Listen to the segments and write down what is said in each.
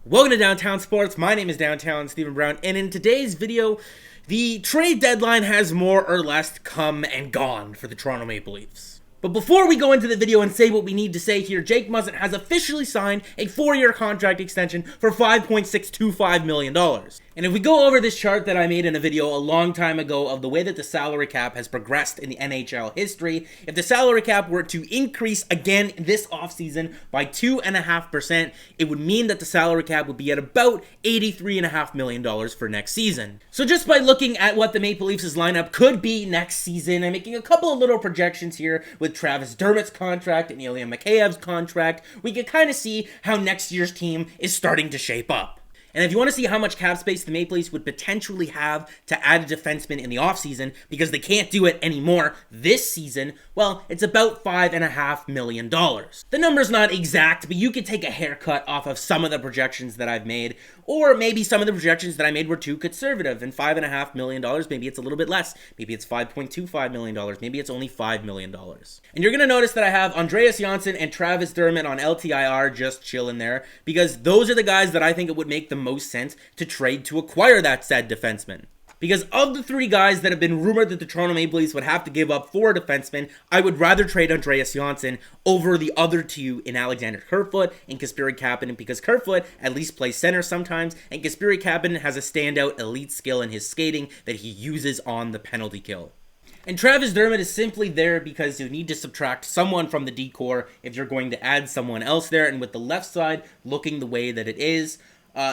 Welcome to Downtown Sports. My name is Downtown Stephen Brown, and in today's video, the trade deadline has more or less come and gone for the Toronto Maple Leafs. But before we go into the video and say what we need to say here, Jake Muzzin has officially signed a 4-year contract extension for $5.625 million. And if we go over this chart that I made in a video a long time ago of the way that the salary cap has progressed in the NHL history, if the salary cap were to increase again this offseason by 2.5%, it would mean that the salary cap would be at about $83.5 million for next season. So just by looking at what the Maple Leafs' lineup could be next season, I'm making a couple of little projections here with Travis Dermott's contract and Ilya Mikheyev's contract, we can kind of see how next year's team is starting to shape up. And if you want to see how much cap space the Maple Leafs would potentially have to add a defenseman in the offseason, because they can't do it anymore this season, well, it's about $5.5 million. The number's not exact, but you could take a haircut off of some of the projections that I've made, or maybe some of the projections that I made were too conservative, and $5.5 million, maybe it's a little bit less. Maybe it's $5.25 million, maybe it's only $5 million. And you're going to notice that I have Andreas Johnsson and Travis Dermott on LTIR just chilling there, because those are the guys that I think it would make the most sense to trade to acquire that said defenseman. Because of the three guys that have been rumored that the Toronto Maple Leafs would have to give up for a defenseman, I would rather trade Andreas Johnsson over the other two in Alexander Kerfoot and Kasperi Kapanen, because Kerfoot at least plays center sometimes, and Kasperi Kapanen has a standout elite skill in his skating that he uses on the penalty kill. And Travis Dermott is simply there because you need to subtract someone from the D-core if you're going to add someone else there, and with the left side looking the way that it is,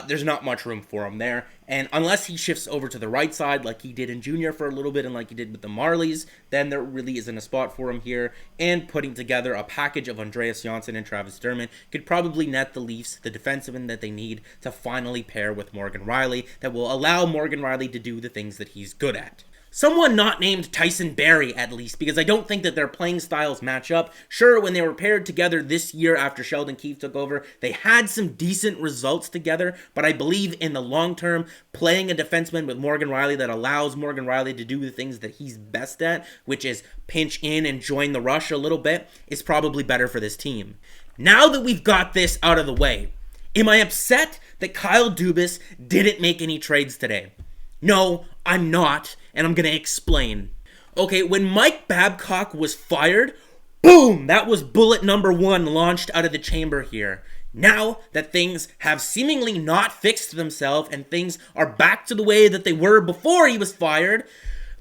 there's not much room for him there. And unless he shifts over to the right side like he did in junior for a little bit and like he did with the Marlies, then there really isn't a spot for him here. And putting together a package of Andreas Johnsson and Travis Dermott could probably net the Leafs the defenseman that they need to finally pair with Morgan Rielly that will allow Morgan Rielly to do the things that he's good at. Someone not named Tyson Barrie, at least, because I don't think that their playing styles match up. Sure, when they were paired together this year after Sheldon Keefe took over, they had some decent results together, but I believe in the long term, playing a defenseman with Morgan Rielly that allows Morgan Rielly to do the things that he's best at, which is pinch in and join the rush a little bit, is probably better for this team. Now that we've got this out of the way, am I upset that Kyle Dubas didn't make any trades today? No, I'm not, and I'm going to explain. Okay, when Mike Babcock was fired, boom, that was bullet number 1 launched out of the chamber here. Now that things have seemingly not fixed themselves and things are back to the way that they were before he was fired,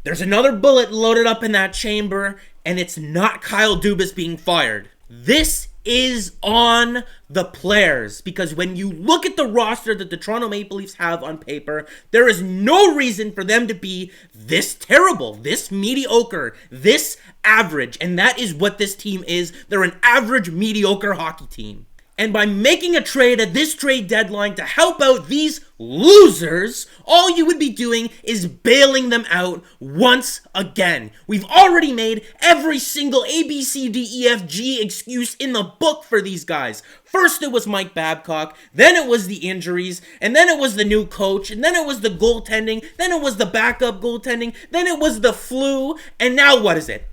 there's another bullet loaded up in that chamber, and it's not Kyle Dubas being fired. This is on the players, because when you look at the roster that the Toronto Maple Leafs have on paper, there is no reason for them to be this terrible, this mediocre, this average, and that is what this team is. They're an average, mediocre hockey team. And by making a trade at this trade deadline to help out these losers, all you would be doing is bailing them out once again. We've already made every single A, B, C, D, E, F, G excuse in the book for these guys. First it was Mike Babcock, then it was the injuries, and then it was the new coach, and then it was the goaltending, then it was the backup goaltending, then it was the flu, and now what is it?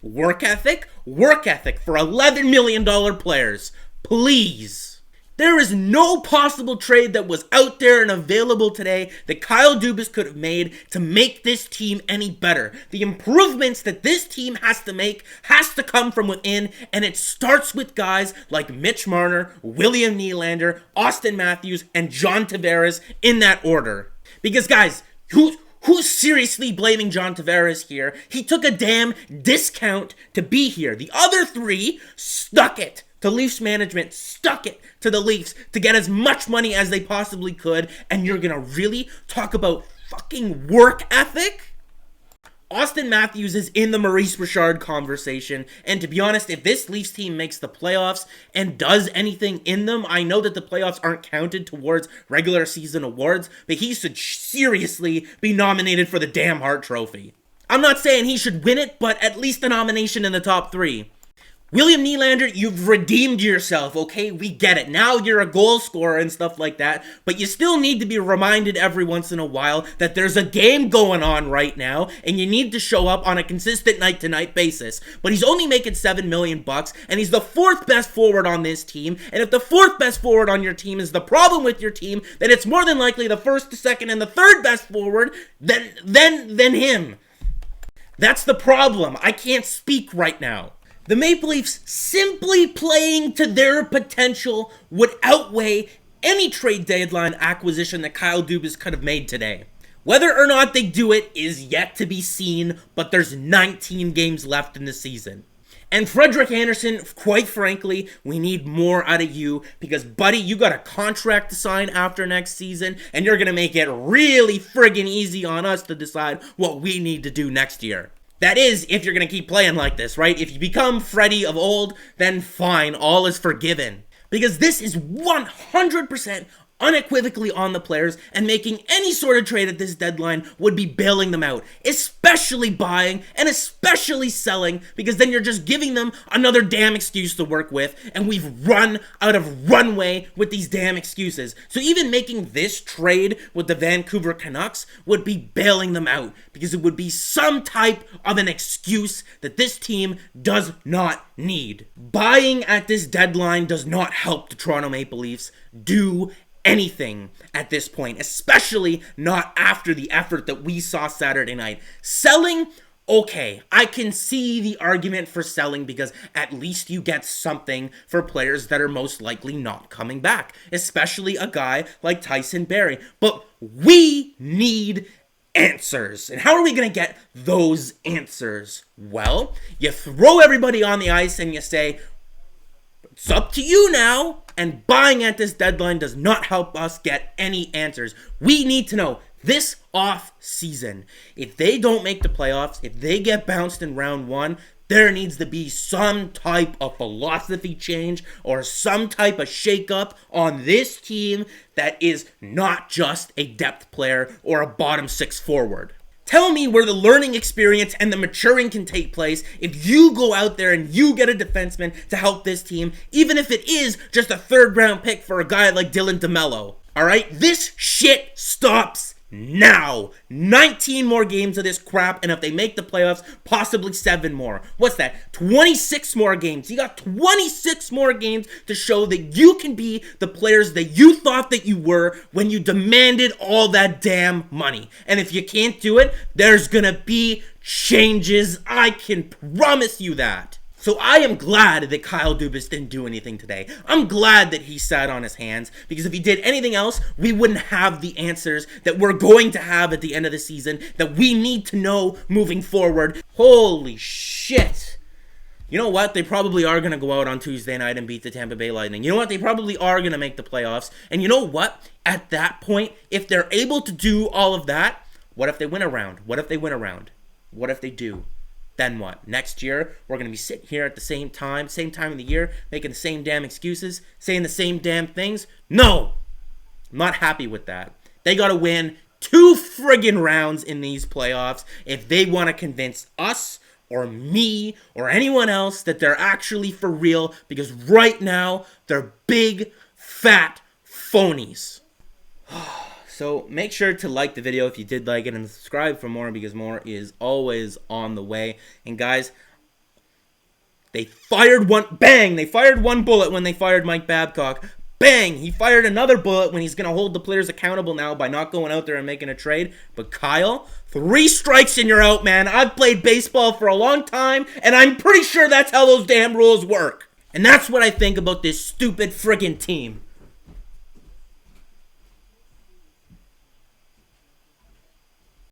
Work ethic? Work ethic for $11 million players. Please. There is no possible trade that was out there and available today that Kyle Dubas could have made to make this team any better. The improvements that this team has to make has to come from within, and it starts with guys like Mitch Marner, William Nylander, Austin Matthews, and John Tavares in that order. Because guys, Who's seriously blaming John Tavares here? He took a damn discount to be here. The other three stuck it to Leafs management, stuck it to the Leafs to get as much money as they possibly could, and you're gonna really talk about fucking work ethic? Austin Matthews is in the Maurice Richard conversation, and to be honest, if this Leafs team makes the playoffs and does anything in them, I know that the playoffs aren't counted towards regular season awards, but he should seriously be nominated for the damn Hart Trophy. I'm not saying he should win it, but at least a nomination in the top 3. William Nylander, you've redeemed yourself, okay? We get it. Now you're a goal scorer and stuff like that, but you still need to be reminded every once in a while that there's a game going on right now, and you need to show up on a consistent night-to-night basis. But he's only making $7 million, and he's the fourth best forward on this team, and if the fourth best forward on your team is the problem with your team, then it's more than likely the first, the second, and the third best forward than him. That's the problem. I can't speak right now. The Maple Leafs simply playing to their potential would outweigh any trade deadline acquisition that Kyle Dubas could have made today. Whether or not they do it is yet to be seen, but there's 19 games left in the season. And Frederik Andersen, quite frankly, we need more out of you because, buddy, you got a contract to sign after next season, and you're going to make it really friggin' easy on us to decide what we need to do next year. That is, if you're going to keep playing like this, right? If you become Freddie of old, then fine, all is forgiven. Because this is 100% unequivocally on the players, and making any sort of trade at this deadline would be bailing them out, especially buying and especially selling, because then you're just giving them another damn excuse to work with, and we've run out of runway with these damn excuses. So even making this trade with the Vancouver Canucks would be bailing them out, because it would be some type of an excuse that this team does not need. Buying at this deadline does not help the Toronto Maple Leafs do anything at this point, especially not after the effort that we saw Saturday night. Selling, okay, I can see the argument for selling because at least you get something for players that are most likely not coming back, especially a guy like Tyson Barrie. But we need answers. And how are we going to get those answers? Well, you throw everybody on the ice and you say, it's up to you now. And buying at this deadline does not help us get any answers. We need to know this off season, if they don't make the playoffs, if they get bounced in round one, there needs to be some type of philosophy change or some type of shakeup on this team that is not just a depth player or a bottom six forward. Tell me where the learning experience and the maturing can take place if you go out there and you get a defenseman to help this team, even if it is just a third-round pick for a guy like Dylan DeMello. Alright? This shit stops now. 19 more games of this crap, and if they make the playoffs, possibly 7 more. What's that? 26 more games. You got 26 more games to show that you can be the players that you thought that you were when you demanded all that damn money. And if you can't do it, there's gonna be changes. I can promise you that. So I am glad that Kyle Dubas didn't do anything today. I'm glad that he sat on his hands, because if he did anything else, we wouldn't have the answers that we're going to have at the end of the season that we need to know moving forward. Holy shit. You know what? They probably are going to go out on Tuesday night and beat the Tampa Bay Lightning. You know what? They probably are going to make the playoffs. And you know what? At that point, if they're able to do all of that, what if they win a round? What if they win a round? What if they do? Then what? Next year, we're going to be sitting here at the same time of the year, making the same damn excuses, saying the same damn things? No! I'm not happy with that. They got to win 2 friggin' rounds in these playoffs if they want to convince us or me or anyone else that they're actually for real, because right now, they're big, fat phonies. So make sure to like the video if you did like it, and subscribe for more, because more is always on the way. And guys, they fired one bullet when they fired Mike Babcock. Bang! He fired another bullet when he's going to hold the players accountable now by not going out there and making a trade. But Kyle, 3 strikes and you're out, man. I've played baseball for a long time, and I'm pretty sure that's how those damn rules work. And that's what I think about this stupid friggin' team.